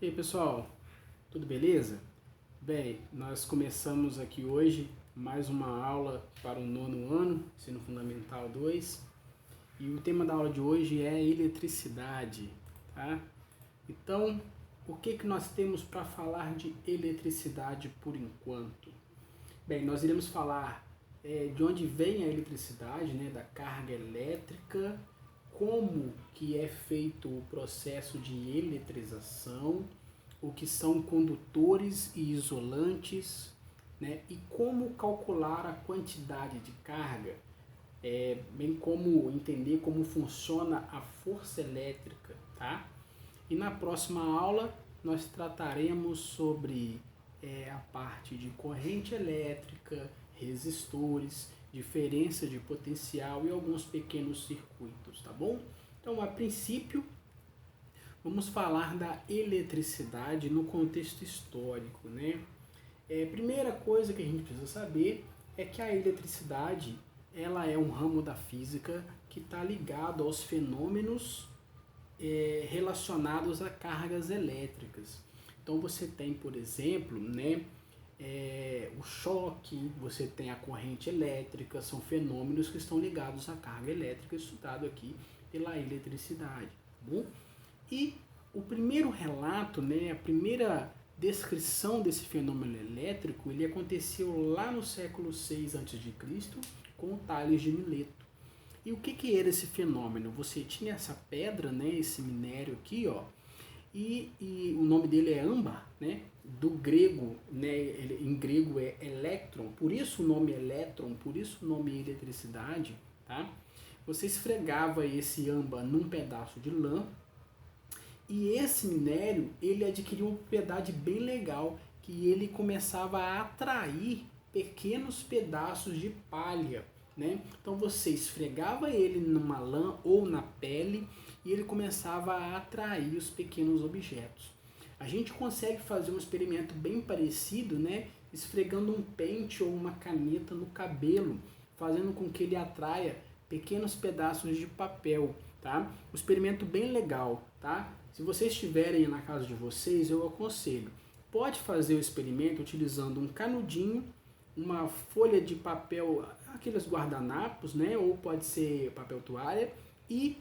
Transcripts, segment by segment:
E aí pessoal, tudo beleza? Bem, nós começamos aqui hoje mais uma aula para o nono ano, Ensino Fundamental 2, e o tema da aula de hoje é eletricidade, tá? Então, o que nós temos para falar de eletricidade por enquanto? Bem, nós iremos falar de onde vem a eletricidade, né, da carga elétrica, como que é feito o processo de eletrização, o que são condutores e isolantes, né, e como calcular a quantidade de carga, bem como entender como funciona a força elétrica, tá? E na próxima aula nós trataremos sobre a parte de corrente elétrica, resistores, diferença de potencial e alguns pequenos circuitos, tá bom? Então, a princípio, vamos falar da eletricidade no contexto histórico, né? Primeira coisa que a gente precisa saber é que a eletricidade ela é um ramo da física que está ligado aos fenômenos relacionados a cargas elétricas. Então você tem, por exemplo, né, o choque, você tem a corrente elétrica, são fenômenos que estão ligados à carga elétrica, estudado aqui pela eletricidade. Tá bom? E o primeiro relato, né, a primeira descrição desse fenômeno elétrico, ele aconteceu lá no século 6 a.C., com Tales de Mileto. E o que era esse fenômeno? Você tinha essa pedra, né, esse minério aqui, ó, e o nome dele é âmbar, né, do grego, né, em grego é elétron, por isso o nome elétron, por isso o nome eletricidade, tá? Você esfregava esse âmbar num pedaço de lã, e esse minério, ele adquiriu uma propriedade bem legal, que ele começava a atrair pequenos pedaços de palha, né? Então você esfregava ele numa lã ou na pele e ele começava a atrair os pequenos objetos. A gente consegue fazer um experimento bem parecido, né? Esfregando um pente ou uma caneta no cabelo, fazendo com que ele atraia pequenos pedaços de papel, tá? Um experimento bem legal, tá? Se vocês estiverem na casa de vocês, eu aconselho. Pode fazer o experimento utilizando um canudinho, uma folha de papel, aqueles guardanapos, né? Ou pode ser papel toalha e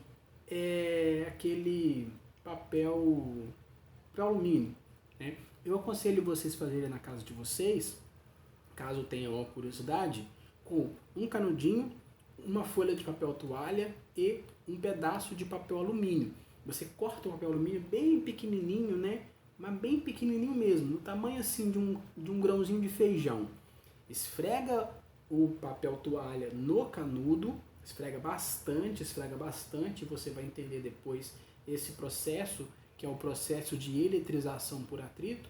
aquele papel para alumínio, né? Eu aconselho vocês fazerem na casa de vocês, caso tenham uma curiosidade, com um canudinho, uma folha de papel toalha e um pedaço de papel alumínio. Você corta o papel alumínio bem pequenininho, né? Mas bem pequenininho mesmo, no tamanho assim de um grãozinho de feijão. Esfrega o papel toalha no canudo, esfrega bastante, você vai entender depois esse processo, que é o processo de eletrização por atrito,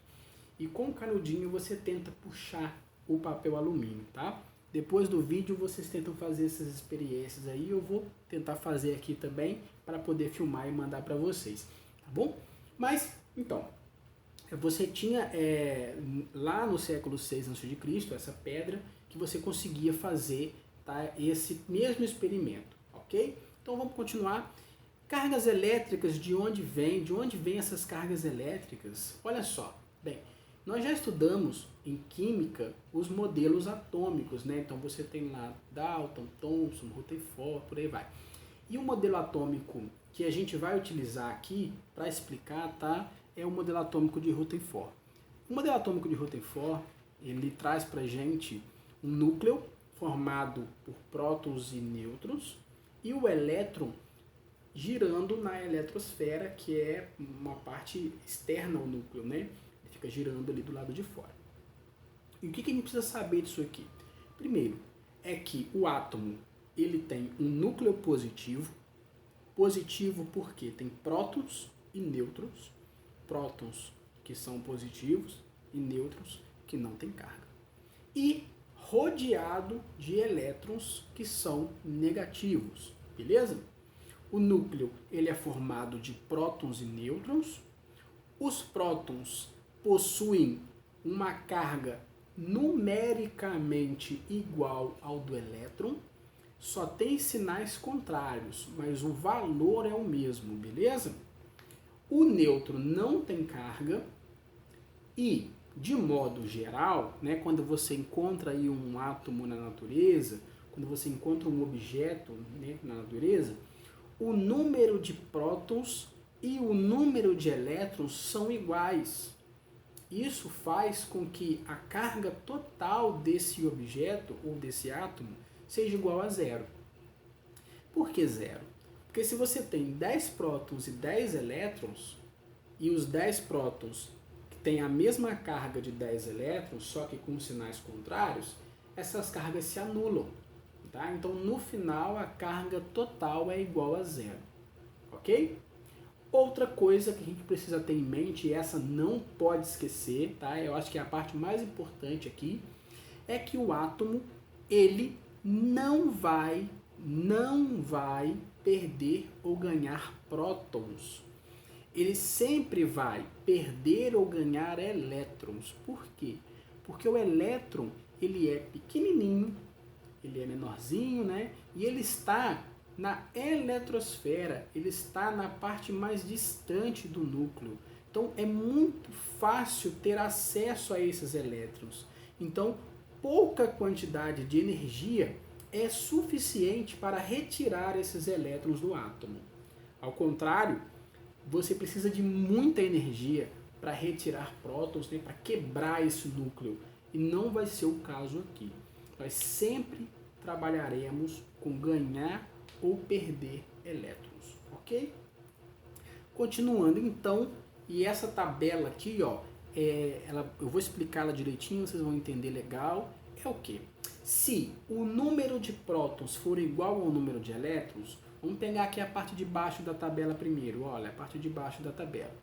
e com o canudinho você tenta puxar o papel alumínio, tá? Depois do vídeo vocês tentam fazer essas experiências aí, eu vou tentar fazer aqui também para poder filmar e mandar para vocês, tá bom? Mas, então, você tinha lá no século 6 a.C. essa pedra que você conseguia fazer, tá, esse mesmo experimento, ok? Então vamos continuar. Cargas elétricas, de onde vem? De onde vêm essas cargas elétricas? Olha só, bem, nós já estudamos em química os modelos atômicos, né? Então você tem lá Dalton, Thomson, Rutherford, por aí vai. E o modelo atômico que a gente vai utilizar aqui para explicar, tá? É o modelo atômico de Rutherford. O modelo atômico de Rutherford, ele traz para a gente um núcleo formado por prótons e nêutrons e o elétron girando na eletrosfera, que é uma parte externa ao núcleo, né? Ele fica girando ali do lado de fora. E o que a gente precisa saber disso aqui? Primeiro, é que o átomo ele tem um núcleo positivo. Positivo porque tem prótons e nêutrons. Prótons que são positivos e nêutrons que não têm carga. E rodeado de elétrons que são negativos, beleza? O núcleo ele é formado de prótons e nêutrons. Os prótons possuem uma carga numericamente igual ao do elétron, só tem sinais contrários, mas o valor é o mesmo, beleza? O nêutron não tem carga e, de modo geral, né, quando você encontra aí um átomo na natureza, quando você encontra um objeto, né, na natureza, o número de prótons e o número de elétrons são iguais. Isso faz com que a carga total desse objeto ou desse átomo seja igual a zero. Por que zero? Porque se você tem 10 prótons e 10 elétrons, e os 10 prótons têm a mesma carga de 10 elétrons, só que com sinais contrários, essas cargas se anulam. Tá? Então, no final, a carga total é igual a zero. Ok? Outra coisa que a gente precisa ter em mente, e essa não pode esquecer, tá? Eu acho que é a parte mais importante aqui, é que o átomo, ele não vai perder ou ganhar prótons. Ele sempre vai perder ou ganhar elétrons. Por quê? Porque o elétron, ele é pequenininho, ele é menorzinho, né? E ele está na eletrosfera, ele está na parte mais distante do núcleo. Então é muito fácil ter acesso a esses elétrons. Então, pouca quantidade de energia é suficiente para retirar esses elétrons do átomo. Ao contrário, você precisa de muita energia para retirar prótons, né, para quebrar esse núcleo. E não vai ser o caso aqui. Nós sempre trabalharemos com ganhar ou perder elétrons, ok? Continuando então, e essa tabela aqui, ó, eu vou explicá-la direitinho, vocês vão entender legal. É o que? Se o número de prótons for igual ao número de elétrons, vamos pegar aqui a parte de baixo da tabela primeiro, olha, a parte de baixo da tabela.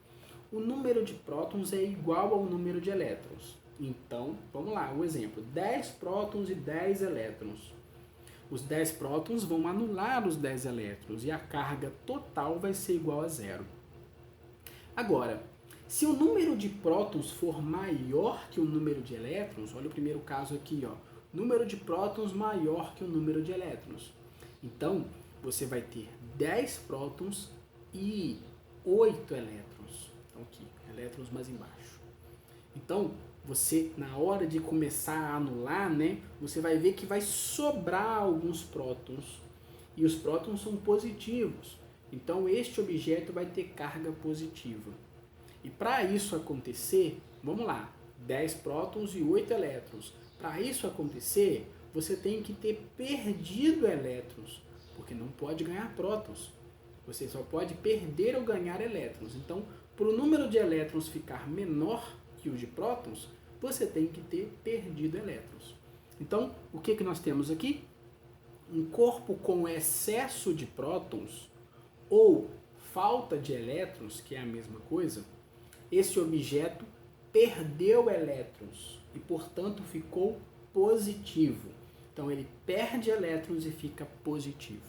O número de prótons é igual ao número de elétrons. Então, vamos lá, o exemplo, 10 prótons e 10 elétrons. Os 10 prótons vão anular os 10 elétrons e a carga total vai ser igual a zero. Agora, se o número de prótons for maior que o número de elétrons, olha o primeiro caso aqui, ó, número de prótons maior que o número de elétrons. Então, você vai ter 10 prótons e 8 elétrons. Então, aqui, elétrons mais embaixo. Então, você, na hora de começar a anular, né, você vai ver que vai sobrar alguns prótons. E os prótons são positivos. Então, este objeto vai ter carga positiva. E para isso acontecer, vamos lá, 10 prótons e 8 elétrons. Para isso acontecer, você tem que ter perdido elétrons, porque não pode ganhar prótons. Você só pode perder ou ganhar elétrons. Então, para o número de elétrons ficar menor que o de prótons, você tem que ter perdido elétrons. Então, o que nós temos aqui? Um corpo com excesso de prótons ou falta de elétrons, que é a mesma coisa, esse objeto perdeu elétrons e, portanto, ficou positivo. Então, ele perde elétrons e fica positivo.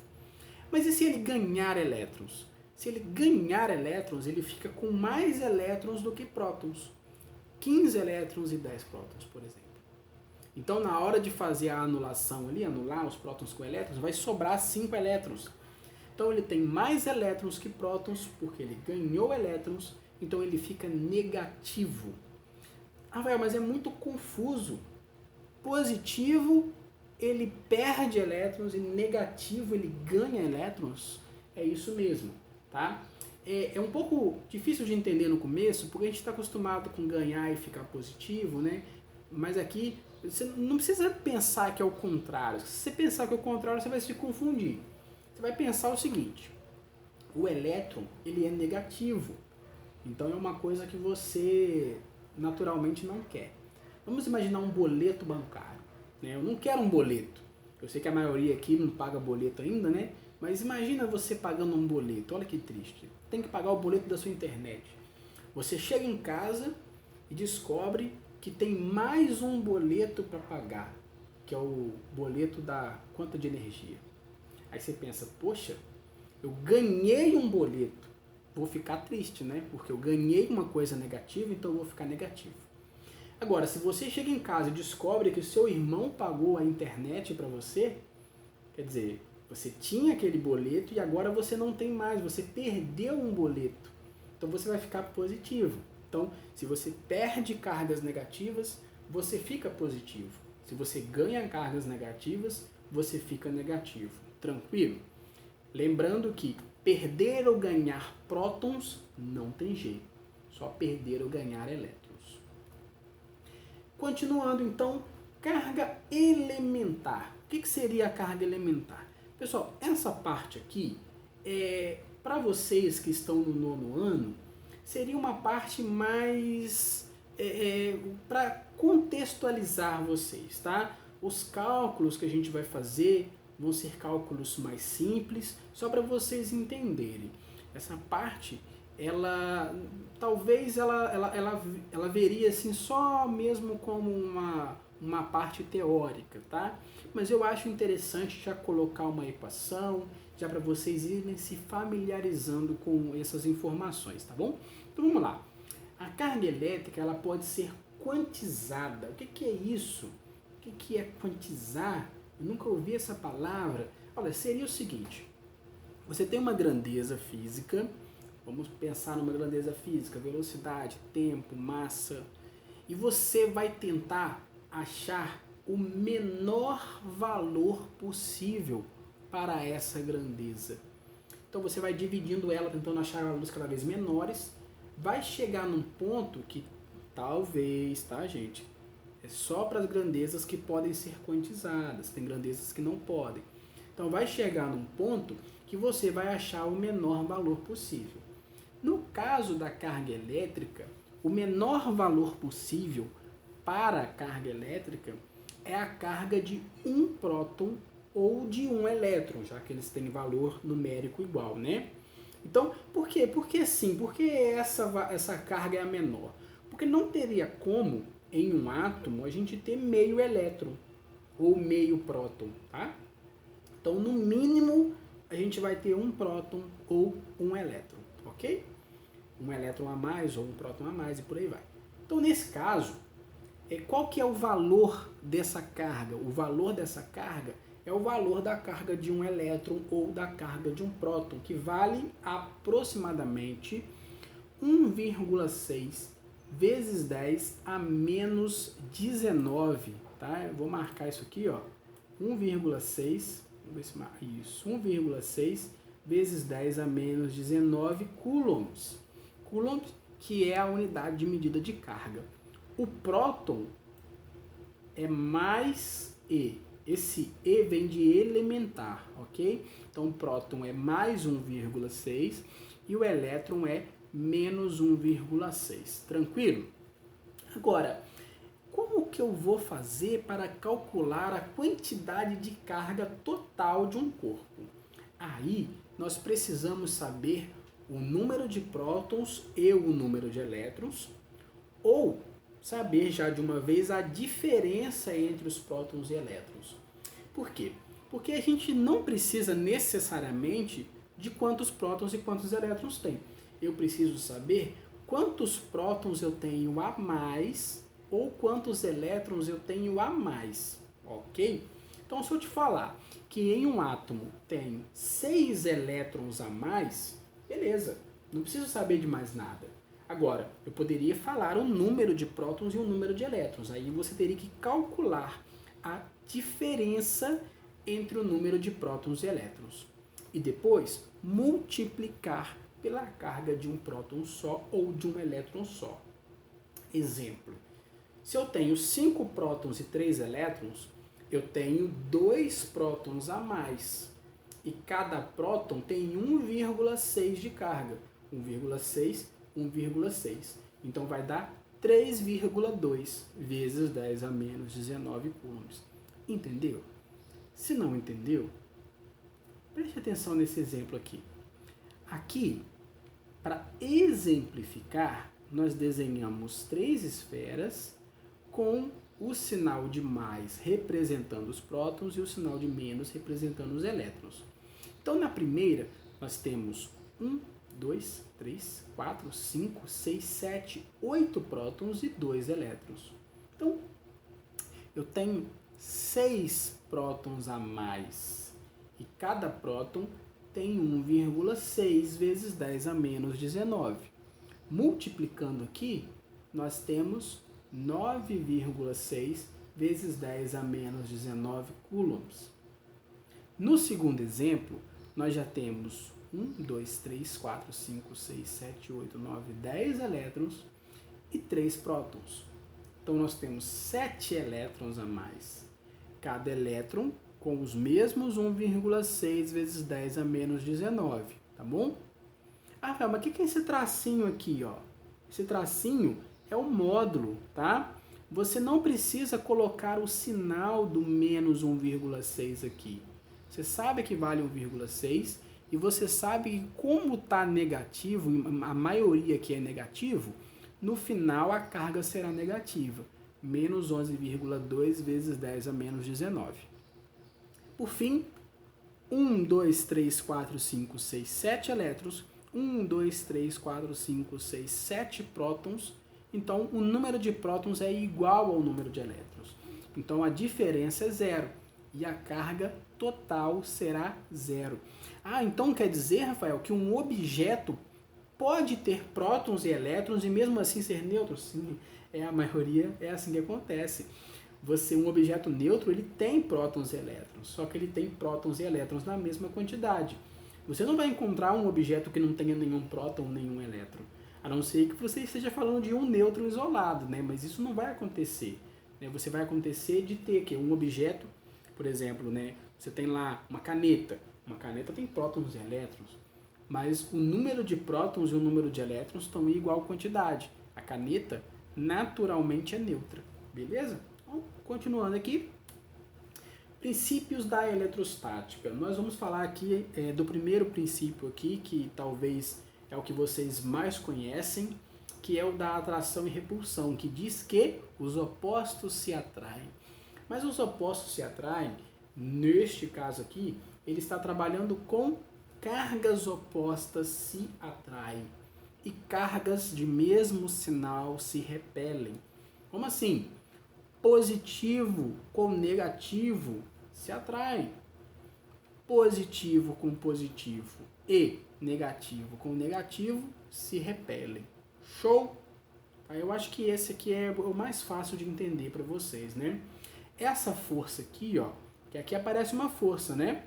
Mas e se ele ganhar elétrons? Se ele ganhar elétrons, ele fica com mais elétrons do que prótons. 15 elétrons e 10 prótons, por exemplo. Então, na hora de fazer a anulação ali, anular os prótons com elétrons, vai sobrar 5 elétrons. Então, ele tem mais elétrons que prótons, porque ele ganhou elétrons, então ele fica negativo. Rafael, mas é muito confuso. Positivo, ele perde elétrons e negativo, ele ganha elétrons? É isso mesmo, tá? É um pouco difícil de entender no começo, porque a gente está acostumado com ganhar e ficar positivo, né? Mas aqui, você não precisa pensar que é o contrário. Se você pensar que é o contrário, você vai se confundir. Você vai pensar o seguinte, o elétron, ele é negativo. Então é uma coisa que você naturalmente não quer. Vamos imaginar um boleto bancário, né? Eu não quero um boleto. Eu sei que a maioria aqui não paga boleto ainda, né? Mas imagina você pagando um boleto, olha que triste. Tem que pagar o boleto da sua internet. Você chega em casa e descobre que tem mais um boleto para pagar, que é o boleto da conta de energia. Aí você pensa, poxa, eu ganhei um boleto. Vou ficar triste, né? Porque eu ganhei uma coisa negativa, então eu vou ficar negativo. Agora, se você chega em casa e descobre que o seu irmão pagou a internet para você, quer dizer, você tinha aquele boleto e agora você não tem mais, você perdeu um boleto. Então você vai ficar positivo. Então, se você perde cargas negativas, você fica positivo. Se você ganha cargas negativas, você fica negativo. Tranquilo? Lembrando que perder ou ganhar prótons não tem jeito. Só perder ou ganhar elétrons. Continuando então, carga elementar. O que seria a carga elementar? Pessoal, essa parte aqui, para vocês que estão no nono ano, seria uma parte mais para contextualizar vocês, tá? Os cálculos que a gente vai fazer vão ser cálculos mais simples, só para vocês entenderem. Essa parte, talvez ela veria assim só mesmo como uma parte teórica, tá? Mas eu acho interessante já colocar uma equação, já para vocês irem se familiarizando com essas informações, tá bom? Então vamos lá. A carga elétrica ela pode ser quantizada. O que é isso? O que é quantizar? Eu nunca ouvi essa palavra. Olha, seria o seguinte. Você tem uma grandeza física. Vamos pensar numa grandeza física. Velocidade, tempo, massa. E você vai tentar achar o menor valor possível para essa grandeza. Então você vai dividindo ela, tentando achar valores cada vez menores. Vai chegar num ponto que talvez, tá, gente? É só para as grandezas que podem ser quantizadas. Tem grandezas que não podem. Então vai chegar num ponto que você vai achar o menor valor possível. No caso da carga elétrica, o menor valor possível para a carga elétrica é a carga de um próton ou de um elétron, já que eles têm valor numérico igual, né? Então, por quê? Porque sim, porque essa carga é a menor. Porque não teria como, em um átomo, a gente ter meio elétron ou meio próton, tá? Então, no mínimo, a gente vai ter um próton ou um elétron, ok? Um elétron a mais ou um próton a mais e por aí vai. Então, nesse caso, qual que é o valor dessa carga? O valor dessa carga é o valor da carga de um elétron ou da carga de um próton, que vale aproximadamente 1,6 vezes 10 a menos 19, tá? Eu vou marcar isso aqui, ó. 1,6, vamos ver se isso, 1,6 vezes 10 a menos 19 coulombs. Coulombs, que é a unidade de medida de carga. O próton é mais E. Esse E vem de elementar, ok? Então, o próton é mais 1,6 e o elétron é menos 1,6. Tranquilo? Agora, como que eu vou fazer para calcular a quantidade de carga total de um corpo? Aí, nós precisamos saber o número de prótons e o número de elétrons, ou saber já de uma vez a diferença entre os prótons e elétrons. Por quê? Porque a gente não precisa necessariamente de quantos prótons e quantos elétrons tem. Eu preciso saber quantos prótons eu tenho a mais ou quantos elétrons eu tenho a mais, ok? Então, se eu te falar que em um átomo tem 6 elétrons a mais, beleza, não preciso saber de mais nada. Agora, eu poderia falar o número de prótons e o número de elétrons. Aí você teria que calcular a diferença entre o número de prótons e elétrons. E depois multiplicar pela carga de um próton só ou de um elétron só. Exemplo. Se eu tenho 5 prótons e 3 elétrons, eu tenho 2 prótons a mais. E cada próton tem 1,6 de carga. 1,6, 1,6. Então vai dar 3,2 vezes 10 a menos 19 coulombs. Entendeu? Se não entendeu, preste atenção nesse exemplo aqui. Aqui, para exemplificar, nós desenhamos 3 esferas com o sinal de mais representando os prótons e o sinal de menos representando os elétrons. Então, na primeira, nós temos 1, 2, 3, 4, 5, 6, 7, 8 prótons e 2 elétrons. Então, eu tenho 6 prótons a mais. E cada próton tem 1,6 vezes 10 a menos 19. Multiplicando aqui, nós temos 9,6 vezes 10 a menos 19 coulombs. No segundo exemplo, nós já temos 1, 2, 3, 4, 5, 6, 7, 8, 9, 10 elétrons e 3 prótons. Então, nós temos 7 elétrons a mais. Cada elétron com os mesmos 1,6 vezes 10 a menos 19, tá bom? Ah, Rafael, mas o que é esse tracinho aqui, ó? Esse tracinho é o módulo, tá? Você não precisa colocar o sinal do menos 1,6 aqui. Você sabe que vale 1,6 e você sabe que como está negativo, a maioria aqui é negativo, no final a carga será negativa. Menos 11,2 vezes 10 a menos 19. Por fim, 1, 2, 3, 4, 5, 6, 7 elétrons, 1, 2, 3, 4, 5, 6, 7 prótons. Então, o número de prótons é igual ao número de elétrons. Então, a diferença é zero e a carga total será zero. Ah, então quer dizer, Rafael, que um objeto pode ter prótons e elétrons e mesmo assim ser neutro? Sim, a maioria é assim que acontece. Um objeto neutro, ele tem prótons e elétrons, só que ele tem prótons e elétrons na mesma quantidade. Você não vai encontrar um objeto que não tenha nenhum próton, nenhum elétron, a não ser que você esteja falando de um nêutron isolado, né? Mas isso não vai acontecer. Né? Você vai acontecer de ter que um objeto, por exemplo, né? Você tem lá uma caneta tem prótons e elétrons, mas o número de prótons e o número de elétrons estão em igual quantidade. A caneta naturalmente é neutra, beleza? Então, continuando aqui, princípios da eletrostática. Nós vamos falar aqui do primeiro princípio aqui, que talvez é o que vocês mais conhecem, que é o da atração e repulsão, que diz que os opostos se atraem. Mas os opostos se atraem, neste caso aqui, ele está trabalhando com cargas opostas se atraem e cargas de mesmo sinal se repelem. Como assim? Positivo com negativo se atraem. Positivo com positivo e negativo com negativo se repelem. Show? Eu acho que esse aqui é o mais fácil de entender para vocês, né? Essa força aqui, ó, que aqui aparece uma força, né?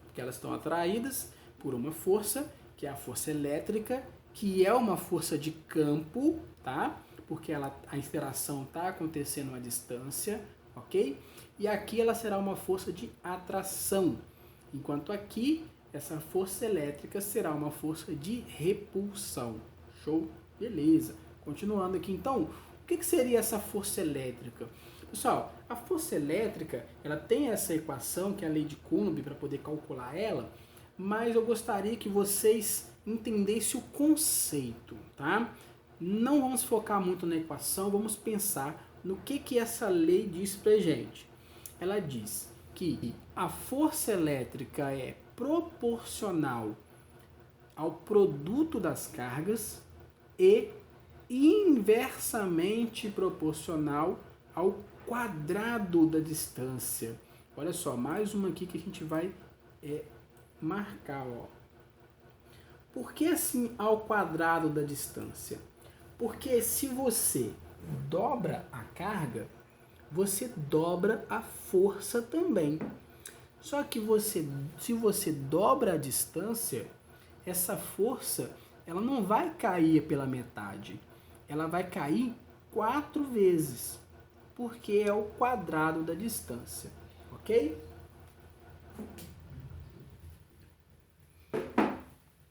Porque elas estão atraídas por uma força, que é a força elétrica, que é uma força de campo, tá? Porque a interação está acontecendo à distância, ok? E aqui ela será uma força de atração, enquanto aqui essa força elétrica será uma força de repulsão. Show? Beleza. Continuando aqui, então, o que seria essa força elétrica? Pessoal, a força elétrica, ela tem essa equação, que é a lei de Coulomb, para poder calcular ela, mas eu gostaria que vocês entendessem o conceito, tá? Não vamos focar muito na equação, vamos pensar no que essa lei diz pra gente. Ela diz que a força elétrica é proporcional ao produto das cargas e inversamente proporcional ao quadrado da distância. Olha só, mais uma aqui que a gente vai marcar. Ó. Por que assim ao quadrado da distância? Porque se você dobra a carga, você dobra a força também. Só que se você dobra a distância, essa força ela não vai cair pela metade. Ela vai cair 4 vezes, porque é o quadrado da distância, ok?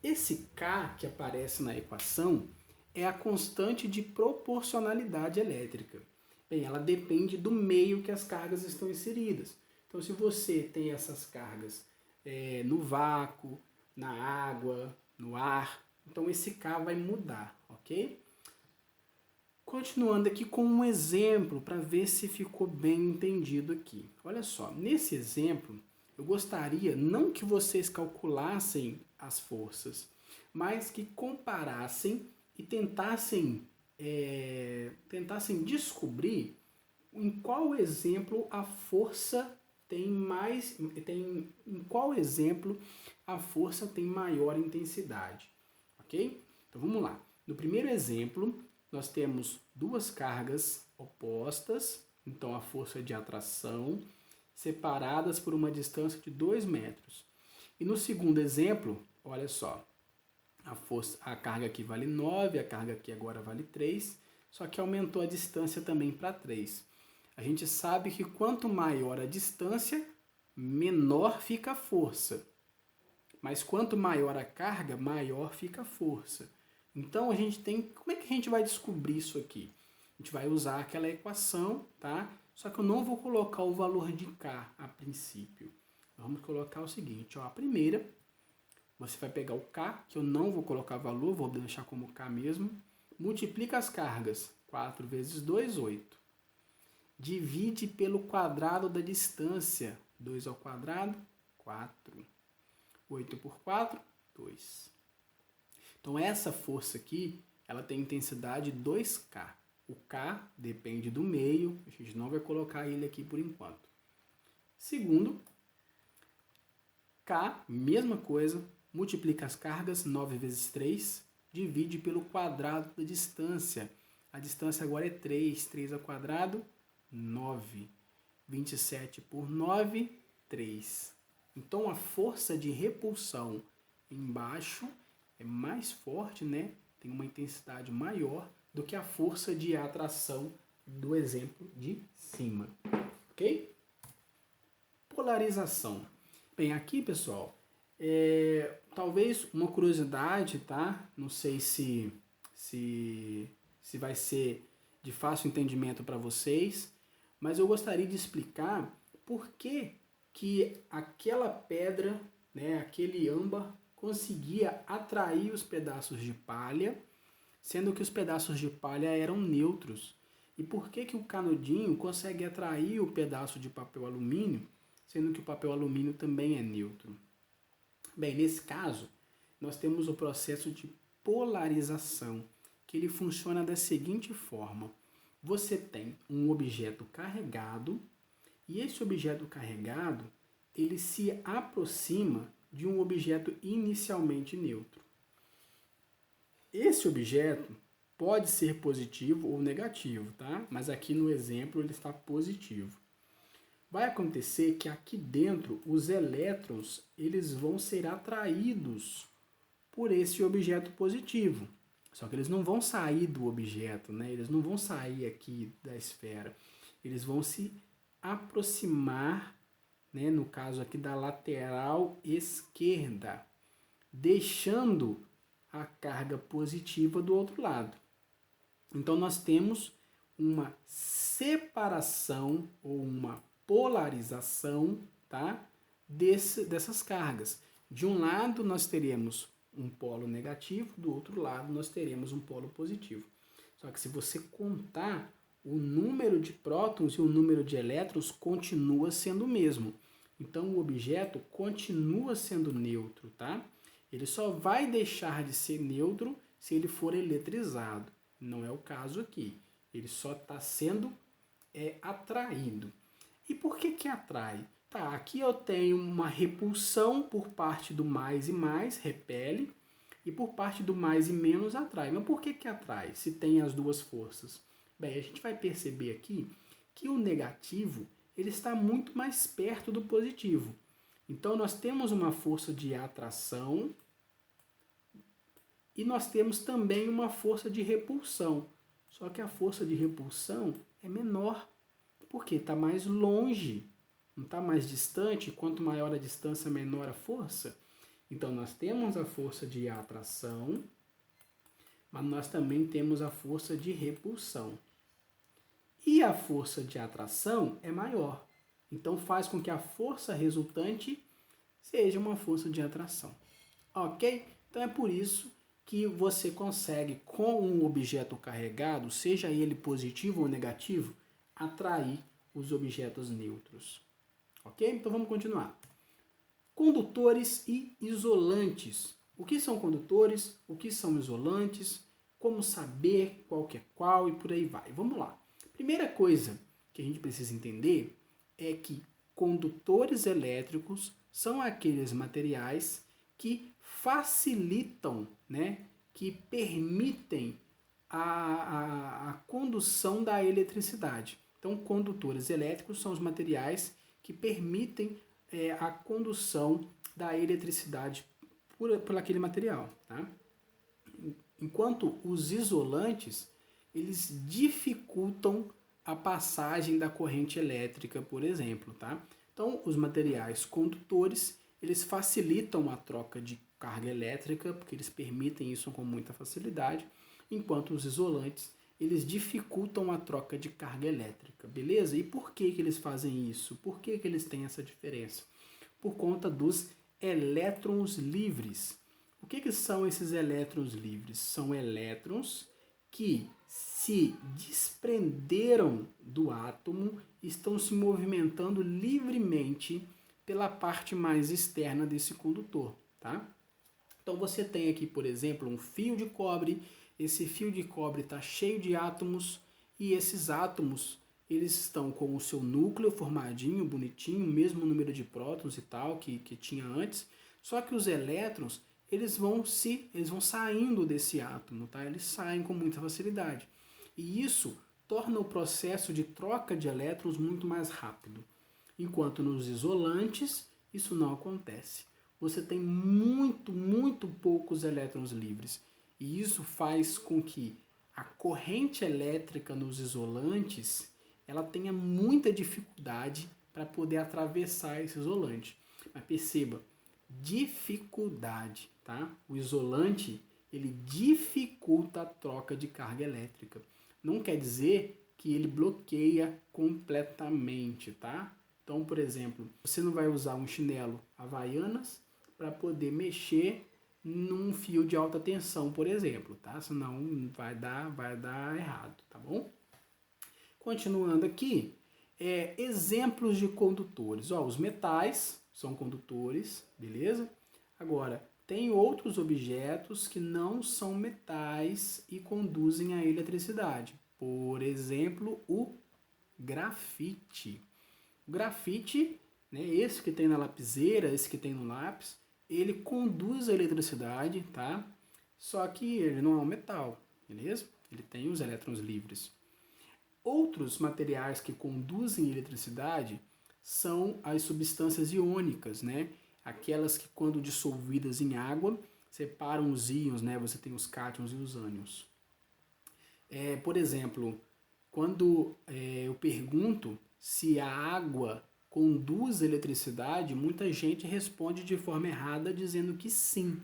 Esse K que aparece na equação é a constante de proporcionalidade elétrica. Bem, ela depende do meio que as cargas estão inseridas. Então, se você tem essas cargas no vácuo, na água, no ar, então esse K vai mudar, ok? Continuando aqui com um exemplo para ver se ficou bem entendido aqui. Olha só, nesse exemplo, eu gostaria não que vocês calculassem as forças, mas que comparassem e tentassem descobrir em qual exemplo a força em qual exemplo a força tem maior intensidade, ok? Então vamos lá. No primeiro exemplo, nós temos duas cargas opostas, então a força de atração, separadas por uma distância de 2 metros. E no segundo exemplo, olha só, a carga aqui vale 9, a carga aqui agora vale 3, só que aumentou a distância também para 3. A gente sabe que quanto maior a distância, menor fica a força. Mas quanto maior a carga, maior fica a força. Então a gente tem... Como é que a gente vai descobrir isso aqui? A gente vai usar aquela equação, tá? Só que eu não vou colocar o valor de K a princípio. Vamos colocar o seguinte, ó. A primeira, você vai pegar o K, que eu não vou colocar valor, vou deixar como K mesmo. Multiplica as cargas. 4 vezes 2, 8. Divide pelo quadrado da distância. 2 ao quadrado, 4. 8 por 4, 2. Então essa força aqui, ela tem intensidade 2K. O K depende do meio, a gente não vai colocar ele aqui por enquanto. Segundo, K, mesma coisa, multiplica as cargas, 9 vezes 3, divide pelo quadrado da distância. A distância agora é 3, 3 ao quadrado, 9. 27 por 9, 3. Então a força de repulsão embaixo é mais forte, né? Tem uma intensidade maior do que a força de atração do exemplo de cima. Ok? Polarização. Bem, aqui, pessoal, talvez uma curiosidade, tá? Não sei se vai ser de fácil entendimento para vocês, mas eu gostaria de explicar por que aquela pedra, né, aquele âmbar, conseguia atrair os pedaços de palha, sendo que os pedaços de palha eram neutros. E por que o canudinho consegue atrair o pedaço de papel alumínio, sendo que o papel alumínio também é neutro? Bem, nesse caso, nós temos o processo de polarização, que ele funciona da seguinte forma. Você tem um objeto carregado, e esse objeto carregado, ele se aproxima de um objeto inicialmente neutro. Esse objeto pode ser positivo ou negativo, tá? Mas aqui no exemplo ele está positivo. Vai acontecer que aqui dentro os elétrons eles vão ser atraídos por esse objeto positivo. Só que eles não vão sair do objeto, né? Eles não vão sair aqui da esfera. Eles vão se aproximar, né, no caso aqui da lateral esquerda, deixando a carga positiva do outro lado. Então nós temos uma separação ou uma polarização, tá, dessas cargas. De um lado nós teremos um polo negativo, do outro lado nós teremos um polo positivo. Só que se você contar, o número de prótons e o número de elétrons continua sendo o mesmo. Então o objeto continua sendo neutro, tá? Ele só vai deixar de ser neutro se ele for eletrizado. Não é o caso aqui. Ele só está sendo atraído. E por que atrai? Tá, aqui eu tenho uma repulsão por parte do mais e mais, repele, e por parte do mais e menos atrai. Mas por que atrai, se tem as duas forças? Bem, a gente vai perceber aqui que o negativo ele está muito mais perto do positivo. Então, nós temos uma força de atração e nós temos também uma força de repulsão. Só que a força de repulsão é menor, porque está mais longe, não está mais distante. Quanto maior a distância, menor a força. Então, nós temos a força de atração, mas nós também temos a força de repulsão. E a força de atração é maior. Então faz com que a força resultante seja uma força de atração. Ok? Então é por isso que você consegue, com um objeto carregado, seja ele positivo ou negativo, atrair os objetos neutros. Ok? Então vamos continuar. Condutores e isolantes. O que são condutores? O que são isolantes? Como saber qual que é qual e por aí vai. Vamos lá. Primeira coisa que a gente precisa entender é que condutores elétricos são aqueles materiais que facilitam, né, que permitem a condução da eletricidade. Então, condutores elétricos são os materiais que permitem a condução da eletricidade por aquele material. Tá? Enquanto os isolantes, eles dificultam a passagem da corrente elétrica, por exemplo. Tá? Então, os materiais condutores, eles facilitam a troca de carga elétrica, porque eles permitem isso com muita facilidade, enquanto os isolantes, eles dificultam a troca de carga elétrica, beleza? E por que eles fazem isso? Por que eles têm essa diferença? Por conta dos elétrons livres. O que são esses elétrons livres? São elétrons que se desprenderam do átomo e estão se movimentando livremente pela parte mais externa desse condutor, tá? Então você tem aqui, por exemplo, um fio de cobre. Esse fio de cobre está cheio de átomos e esses átomos, eles estão com o seu núcleo formadinho, bonitinho, mesmo número de prótons e tal que tinha antes. Só que os elétrons, eles vão saindo desse átomo, tá? Eles saem com muita facilidade. E isso torna o processo de troca de elétrons muito mais rápido. Enquanto nos isolantes, isso não acontece. Você tem muito poucos elétrons livres. E isso faz com que a corrente elétrica nos isolantes ela tenha muita dificuldade para poder atravessar esse isolante. Mas perceba, dificuldade, tá? O isolante, ele dificulta a troca de carga elétrica. Não quer dizer que ele bloqueia completamente, tá? Então, por exemplo, você não vai usar um chinelo Havaianas para poder mexer num fio de alta tensão, por exemplo, tá? Senão vai dar errado, tá bom? Continuando aqui, exemplos de condutores. Ó, os metais são condutores, beleza? Agora, tem outros objetos que não são metais e conduzem a eletricidade. Por exemplo, o grafite. O grafite, né, esse que tem na lapiseira, esse que tem no lápis, ele conduz a eletricidade, tá? Só que ele não é um metal, beleza? Ele tem os elétrons livres. Outros materiais que conduzem eletricidade são as substâncias iônicas, né? Aquelas que, quando dissolvidas em água, separam os íons, né? Você tem os cátions e os ânions. Por exemplo, quando eu pergunto se a água conduz eletricidade, muita gente responde de forma errada dizendo que sim.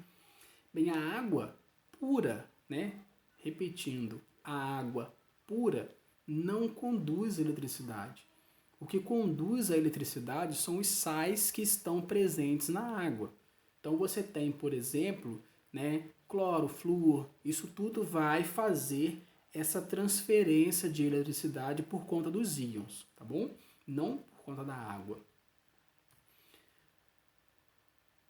Bem, a água pura, né? Repetindo, a água pura não conduz eletricidade. O que conduz a eletricidade são os sais que estão presentes na água. Então você tem, por exemplo, né, cloro, flúor, isso tudo vai fazer essa transferência de eletricidade por conta dos íons, tá bom? Não por conta da água.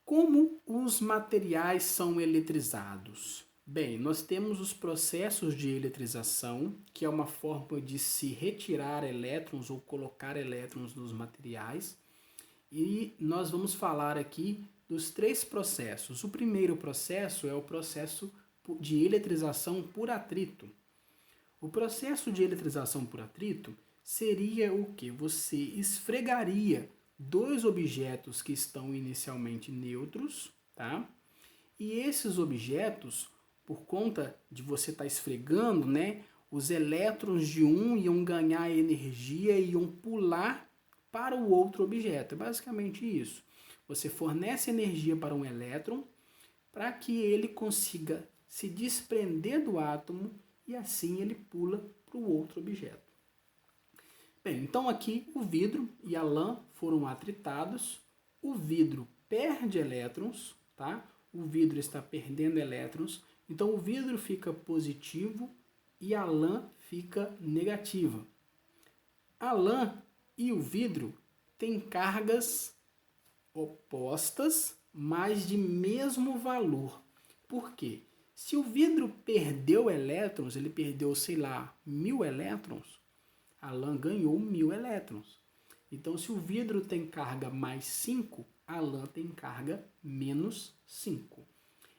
Como os materiais são eletrizados? Bem, nós temos os processos de eletrização, que é uma forma de se retirar elétrons ou colocar elétrons nos materiais. E nós vamos falar aqui dos 3 processos. O primeiro processo é o processo de eletrização por atrito. O processo de eletrização por atrito seria o que? Você esfregaria 2 objetos que estão inicialmente neutros, tá? E esses objetos, por conta de você estar esfregando, né, os elétrons de um iam ganhar energia e iam pular para o outro objeto. É basicamente isso. Você fornece energia para um elétron para que ele consiga se desprender do átomo e assim ele pula para o outro objeto. Bem, então aqui o vidro e a lã foram atritados. O vidro perde elétrons, tá? O vidro está perdendo elétrons. Então o vidro fica positivo e a lã fica negativa. A lã e o vidro têm cargas opostas, mas de mesmo valor. Por quê? Se o vidro perdeu elétrons, ele perdeu, sei lá, 1000 elétrons, a lã ganhou 1000 elétrons. Então, se o vidro tem carga mais 5, a lã tem carga menos 5.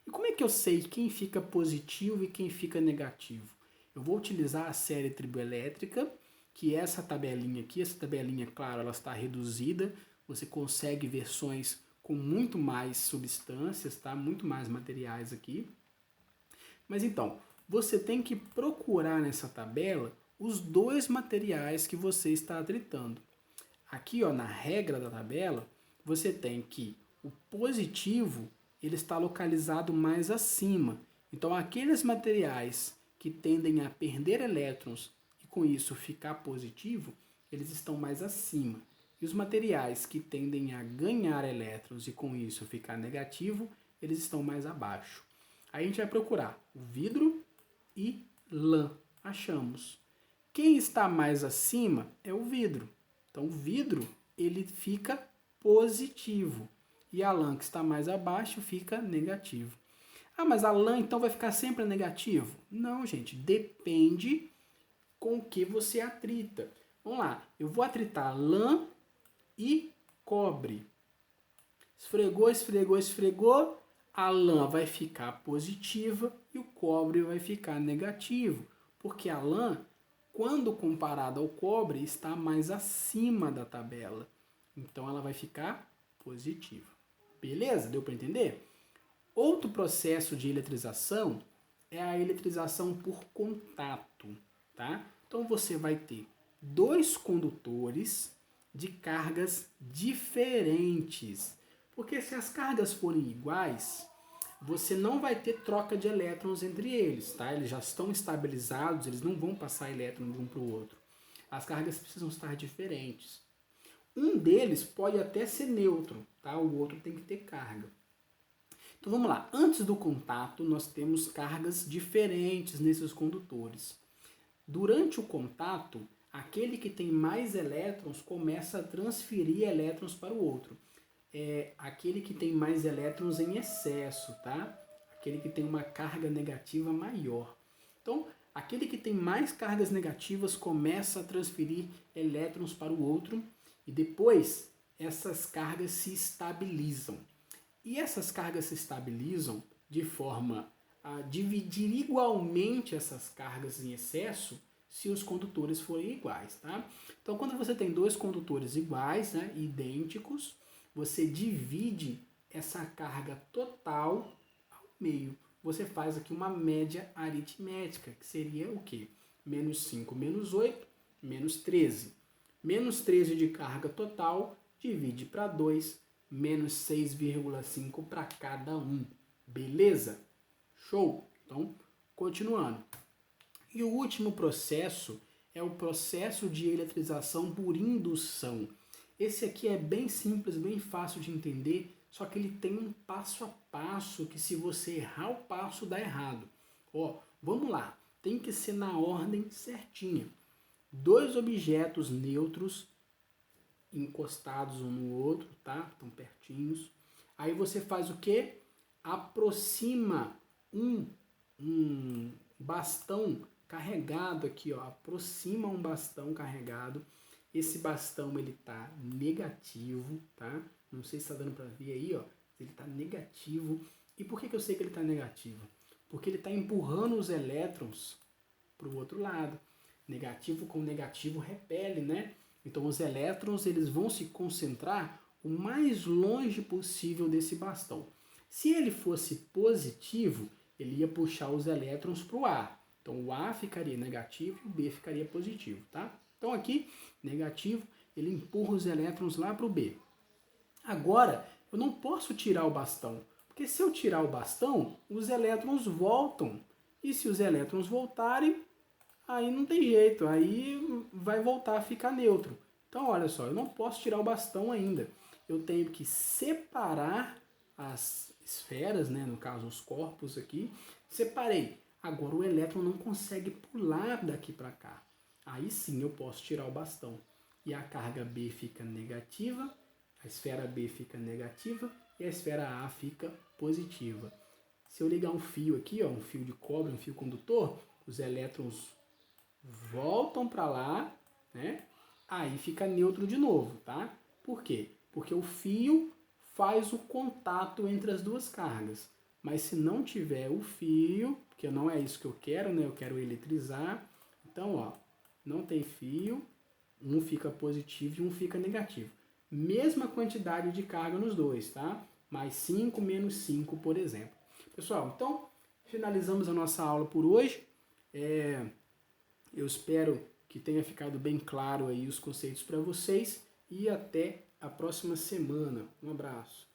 E como é que eu sei quem fica positivo e quem fica negativo? Eu vou utilizar a série triboelétrica, que é essa tabelinha aqui. Essa tabelinha, claro, ela está reduzida. Você consegue versões com muito mais substâncias, tá? Muito mais materiais aqui. Mas então, você tem que procurar nessa tabela os dois materiais que você está atritando. Aqui, ó, na regra da tabela, você tem que o positivo ele está localizado mais acima. Então, aqueles materiais que tendem a perder elétrons e com isso ficar positivo, eles estão mais acima. E os materiais que tendem a ganhar elétrons e com isso ficar negativo, eles estão mais abaixo. Aí a gente vai procurar o vidro e lã. Achamos. Quem está mais acima é o vidro. Então o vidro ele fica positivo e a lã que está mais abaixo fica negativo. Ah, mas a lã então vai ficar sempre negativo? Não, gente, depende com o que você atrita. Vamos lá, eu vou atritar lã e cobre. Esfregou, esfregou, esfregou, a lã vai ficar positiva e o cobre vai ficar negativo, porque a lã, quando comparada ao cobre, está mais acima da tabela. Então ela vai ficar positiva. Beleza? Deu para entender? Outro processo de eletrização é a eletrização por contato, tá? Então você vai ter dois condutores de cargas diferentes. Porque se as cargas forem iguais, você não vai ter troca de elétrons entre eles, tá? Eles já estão estabilizados, eles não vão passar elétron de um para o outro. As cargas precisam estar diferentes. Um deles pode até ser neutro, tá? O outro tem que ter carga. Então vamos lá, antes do contato nós temos cargas diferentes nesses condutores. Durante o contato, aquele que tem mais elétrons começa a transferir elétrons para o outro. É aquele que tem mais elétrons em excesso, tá? Aquele que tem uma carga negativa maior. Então, aquele que tem mais cargas negativas começa a transferir elétrons para o outro e depois essas cargas se estabilizam. E essas cargas se estabilizam de forma a dividir igualmente essas cargas em excesso se os condutores forem iguais, tá? Então, quando você tem dois condutores iguais, né, idênticos, você divide essa carga total ao meio. Você faz aqui uma média aritmética, que seria o quê? Menos 5 menos 8, menos 13. Menos 13 de carga total, divide para 2, menos 6,5 para cada um. Beleza? Show? Então, continuando. E o último processo é o processo de eletrização por indução. Esse aqui é bem simples, bem fácil de entender, só que ele tem um passo a passo que se você errar o passo dá errado. Ó, vamos lá, tem que ser na ordem certinha. Dois objetos neutros encostados um no outro, tá? Estão pertinhos. Aí você faz o quê? Aproxima um bastão carregado aqui, ó. Aproxima um bastão carregado. Esse bastão ele tá negativo, tá? Não sei se está dando para ver aí, ó. Ele tá negativo. E por que eu sei que ele tá negativo? Porque ele tá empurrando os elétrons para o outro lado. Negativo com negativo repele, né? Então os elétrons eles vão se concentrar o mais longe possível desse bastão. Se ele fosse positivo, ele ia puxar os elétrons para o A. Então o A ficaria negativo e o B ficaria positivo, tá? Então aqui, negativo, ele empurra os elétrons lá para o B. Agora, eu não posso tirar o bastão, porque se eu tirar o bastão, os elétrons voltam. E se os elétrons voltarem, aí não tem jeito, aí vai voltar a ficar neutro. Então, olha só, eu não posso tirar o bastão ainda. Eu tenho que separar as esferas, né, no caso os corpos aqui. Separei. Agora o elétron não consegue pular daqui para cá. Aí sim eu posso tirar o bastão. E a carga B fica negativa, a esfera B fica negativa e a esfera A fica positiva. Se eu ligar um fio aqui, ó, um fio de cobre, um fio condutor, os elétrons voltam para lá, né? Aí fica neutro de novo, tá? Por quê? Porque o fio faz o contato entre as duas cargas. Mas se não tiver o fio, porque não é isso que eu quero, né? Eu quero eletrizar. Então, ó, não tem fio, um fica positivo e um fica negativo. Mesma quantidade de carga nos dois, tá? Mais 5 menos 5, por exemplo. Pessoal, então, finalizamos a nossa aula por hoje. Eu espero que tenha ficado bem claro aí os conceitos para vocês e até a próxima semana. Um abraço.